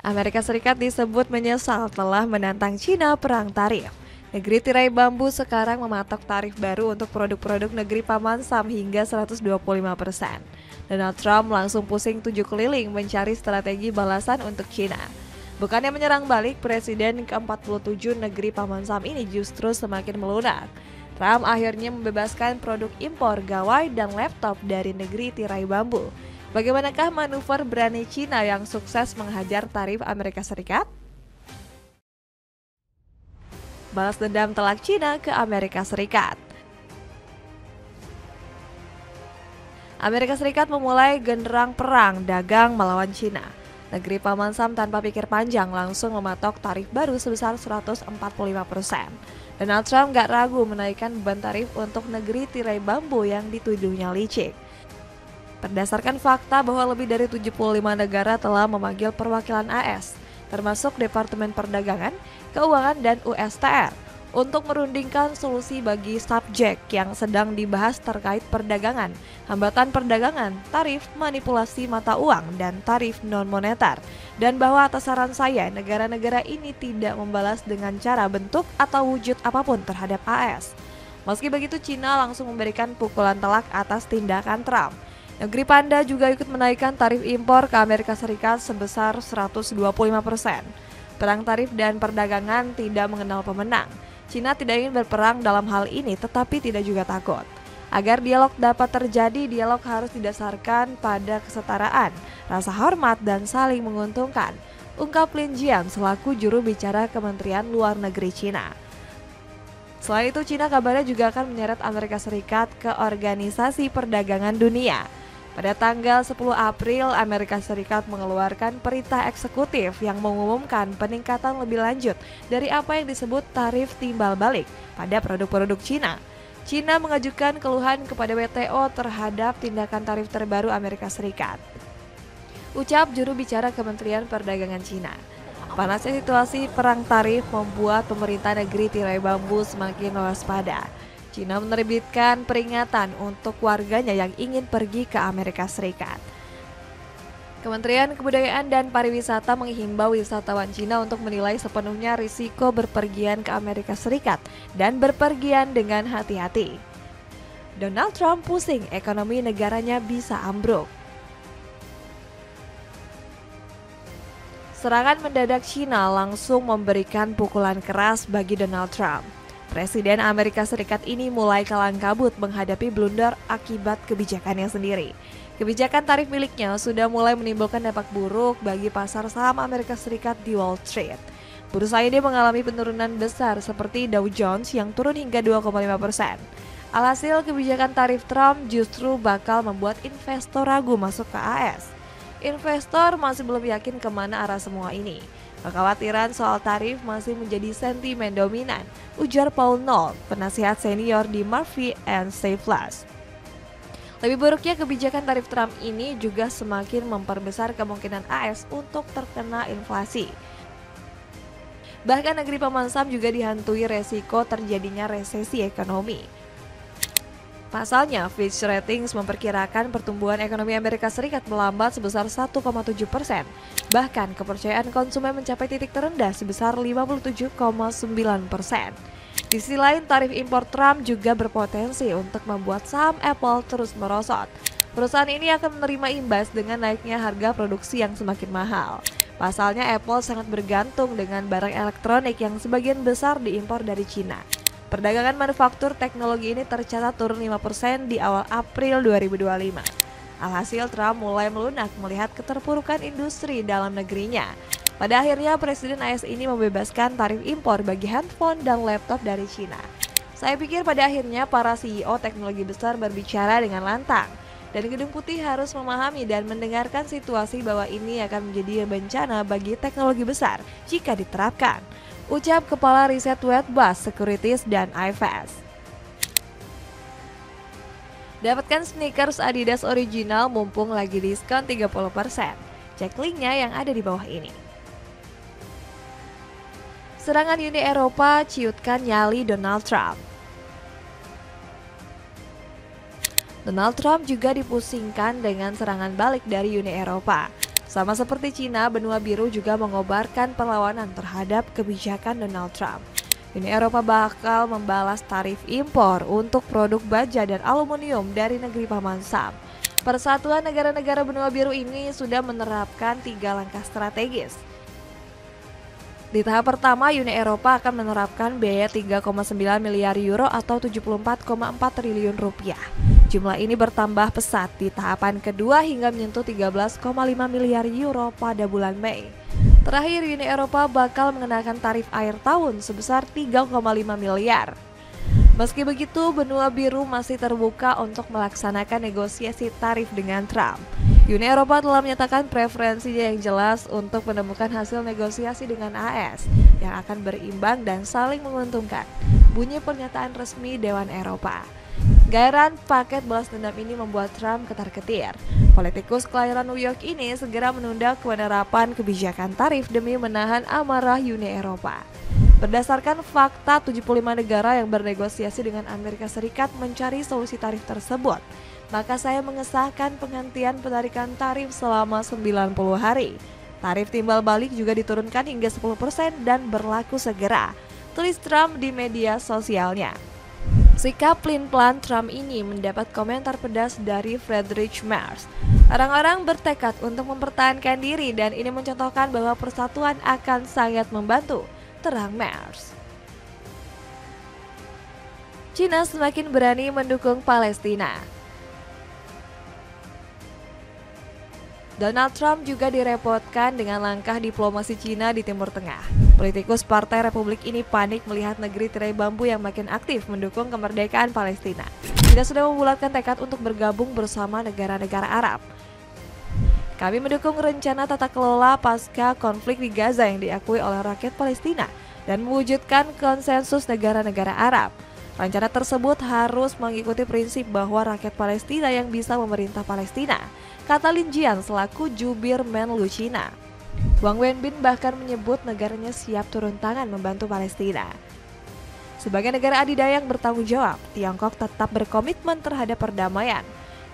Amerika Serikat disebut menyesal telah menantang Cina perang tarif. Negeri tirai bambu sekarang mematok tarif baru untuk produk-produk negeri Paman Sam hingga 125%. Donald Trump langsung pusing 7 keliling mencari strategi balasan untuk Cina. Bukannya menyerang balik, Presiden ke-47 negeri Paman Sam ini justru semakin melunak. Trump akhirnya membebaskan produk impor gawai dan laptop dari negeri tirai bambu. Bagaimanakah manuver berani Cina yang sukses menghajar tarif Amerika Serikat? Balas dendam telak Cina ke Amerika Serikat. Amerika Serikat memulai genderang perang dagang melawan Cina. Negeri Paman Sam tanpa pikir panjang langsung mematok tarif baru sebesar 145%. Donald Trump gak ragu menaikkan beban tarif untuk negeri tirai bambu yang dituduhnya licik. Berdasarkan fakta bahwa lebih dari 75 negara telah memanggil perwakilan AS, termasuk Departemen Perdagangan, Keuangan, dan USTR, untuk merundingkan solusi bagi subjek yang sedang dibahas terkait perdagangan, hambatan perdagangan, tarif, manipulasi mata uang, dan tarif non-moneter, dan bahwa atas saran saya, negara-negara ini tidak membalas dengan cara bentuk atau wujud apapun terhadap AS. Meski begitu, Cina langsung memberikan pukulan telak atas tindakan Trump. Negeri Panda juga ikut menaikkan tarif impor ke Amerika Serikat sebesar 125%. Perang tarif dan perdagangan tidak mengenal pemenang. Cina tidak ingin berperang dalam hal ini, tetapi tidak juga takut. Agar dialog dapat terjadi, dialog harus didasarkan pada kesetaraan, rasa hormat, dan saling menguntungkan, ungkap Lin Jian selaku juru bicara Kementerian Luar Negeri Cina. Selain itu, Cina kabarnya juga akan menyeret Amerika Serikat ke Organisasi Perdagangan Dunia. Pada tanggal 10 April, Amerika Serikat mengeluarkan perintah eksekutif yang mengumumkan peningkatan lebih lanjut dari apa yang disebut tarif timbal balik pada produk-produk Cina. Cina mengajukan keluhan kepada WTO terhadap tindakan tarif terbaru Amerika Serikat. Ucap juru bicara Kementerian Perdagangan Cina. Panasnya situasi perang tarif membuat pemerintah negeri tirai bambu semakin waspada. Cina menerbitkan peringatan untuk warganya yang ingin pergi ke Amerika Serikat. Kementerian Kebudayaan dan Pariwisata menghimbau wisatawan Cina untuk menilai sepenuhnya risiko berpergian ke Amerika Serikat dan berpergian dengan hati-hati. Donald Trump pusing ekonomi negaranya bisa ambruk. Serangan mendadak Cina langsung memberikan pukulan keras bagi Donald Trump. Presiden Amerika Serikat ini mulai kalang kabut menghadapi blunder akibat kebijakannya sendiri. Kebijakan tarif miliknya sudah mulai menimbulkan dampak buruk bagi pasar saham Amerika Serikat di Wall Street. Bursa ini mengalami penurunan besar seperti Dow Jones yang turun hingga 2,5%. Alhasil, kebijakan tarif Trump justru bakal membuat investor ragu masuk ke AS. Investor masih belum yakin kemana arah semua ini. Kekhawatiran soal tarif masih menjadi sentimen dominan, ujar Paul Knoll, penasihat senior di Murphy & Safelas. Lebih buruknya kebijakan tarif Trump ini juga semakin memperbesar kemungkinan AS untuk terkena inflasi. Bahkan negeri Paman Sam juga dihantui resiko terjadinya resesi ekonomi. Pasalnya, Fitch Ratings memperkirakan pertumbuhan ekonomi Amerika Serikat melambat sebesar 1,7%. Bahkan, kepercayaan konsumen mencapai titik terendah sebesar 57,9%. Di sisi lain, tarif impor Trump juga berpotensi untuk membuat saham Apple terus merosot. Perusahaan ini akan menerima imbas dengan naiknya harga produksi yang semakin mahal. Pasalnya, Apple sangat bergantung dengan barang elektronik yang sebagian besar diimpor dari Cina. Perdagangan manufaktur teknologi ini tercatat turun 5% di awal April 2025. Alhasil, Trump mulai melunak melihat keterpurukan industri dalam negerinya. Pada akhirnya, Presiden AS ini membebaskan tarif impor bagi handphone dan laptop dari Cina. Saya pikir pada akhirnya para CEO teknologi besar berbicara dengan lantang. Dan Gedung Putih harus memahami dan mendengarkan situasi bahwa ini akan menjadi bencana bagi teknologi besar jika diterapkan. Ucap Kepala Riset Webbus Securities dan iFast. Dapatkan sneakers Adidas original mumpung lagi diskon 30%. Cek linknya yang ada di bawah ini. Serangan Uni Eropa ciutkan nyali Donald Trump. Donald Trump juga dipusingkan dengan serangan balik dari Uni Eropa. Sama seperti Cina, benua biru juga mengobarkan perlawanan terhadap kebijakan Donald Trump. Uni Eropa bakal membalas tarif impor untuk produk baja dan aluminium dari negeri Paman Sam. Persatuan negara-negara benua biru ini sudah menerapkan 3 langkah strategis. Di tahap pertama, Uni Eropa akan menerapkan biaya 3,9 miliar euro atau 74,4 triliun rupiah. Jumlah ini bertambah pesat di tahapan kedua hingga menyentuh 13,5 miliar euro pada bulan Mei. Terakhir, Uni Eropa bakal mengenakan tarif akhir tahun sebesar 3,5 miliar. Meski begitu, benua biru masih terbuka untuk melaksanakan negosiasi tarif dengan Trump. Uni Eropa telah menyatakan preferensinya yang jelas untuk menemukan hasil negosiasi dengan AS yang akan berimbang dan saling menguntungkan. Bunyi pernyataan resmi Dewan Eropa. Gairan paket balas dendam ini membuat Trump ketar-ketir. Politikus kelahiran New York ini segera menunda penerapan kebijakan tarif demi menahan amarah Uni Eropa. Berdasarkan fakta, 75 negara yang bernegosiasi dengan Amerika Serikat mencari solusi tarif tersebut. Maka saya mengesahkan penghentian penarikan tarif selama 90 hari. Tarif timbal balik juga diturunkan hingga 10% dan berlaku segera, tulis Trump di media sosialnya. Sikap pelin-pelan Trump ini mendapat komentar pedas dari Friedrich Merz. Orang-orang bertekad untuk mempertahankan diri dan ini mencontohkan bahwa persatuan akan sangat membantu, terang Merz. Cina semakin berani mendukung Palestina. Donald Trump juga direpotkan dengan langkah diplomasi Cina di Timur Tengah. Politikus Partai Republik ini panik melihat negeri tirai bambu yang makin aktif mendukung kemerdekaan Palestina. Dia sudah membulatkan tekad untuk bergabung bersama negara-negara Arab. Kami mendukung rencana tata kelola pasca konflik di Gaza yang diakui oleh rakyat Palestina dan mewujudkan konsensus negara-negara Arab. Rencana tersebut harus mengikuti prinsip bahwa rakyat Palestina yang bisa memerintah Palestina, kata Lin Jian selaku jubir Menlu Cina. Wang Wenbin bahkan menyebut negaranya siap turun tangan membantu Palestina. Sebagai negara adidaya yang bertanggung jawab, Tiongkok tetap berkomitmen terhadap perdamaian.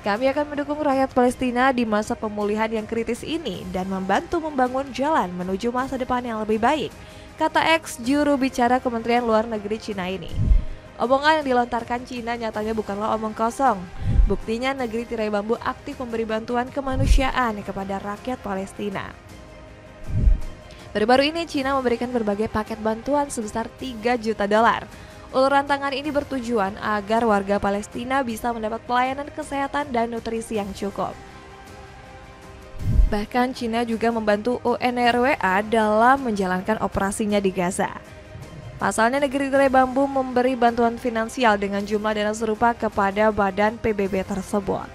Kami akan mendukung rakyat Palestina di masa pemulihan yang kritis ini dan membantu membangun jalan menuju masa depan yang lebih baik, kata ex juru bicara Kementerian Luar Negeri Cina ini. Omongan yang dilontarkan Cina nyatanya bukanlah omong kosong. Buktinya negeri tirai bambu aktif memberi bantuan kemanusiaan kepada rakyat Palestina. Baru-baru ini Cina memberikan berbagai paket bantuan sebesar 3 juta dolar. Uluran tangan ini bertujuan agar warga Palestina bisa mendapat pelayanan kesehatan dan nutrisi yang cukup. Bahkan Cina juga membantu UNRWA dalam menjalankan operasinya di Gaza. Pasalnya negeri tirai bambu memberi bantuan finansial dengan jumlah dana serupa kepada badan PBB tersebut.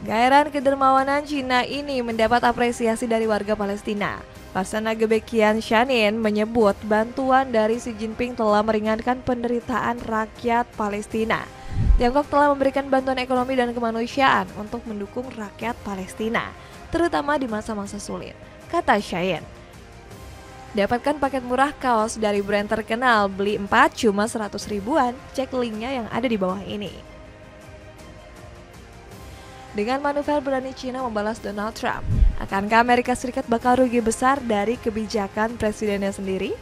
Gairan kedermawanan Cina ini mendapat apresiasi dari warga Palestina. Laksana Gebekian Shanin menyebut bantuan dari Xi Jinping telah meringankan penderitaan rakyat Palestina. Tiongkok telah memberikan bantuan ekonomi dan kemanusiaan untuk mendukung rakyat Palestina, terutama di masa-masa sulit, kata Shanin. Dapatkan paket murah kaos dari brand terkenal, beli 4 cuma 100 ribuan, cek linknya yang ada di bawah ini. Dengan manuver berani Cina membalas Donald Trump, akankah Amerika Serikat bakal rugi besar dari kebijakan presidennya sendiri?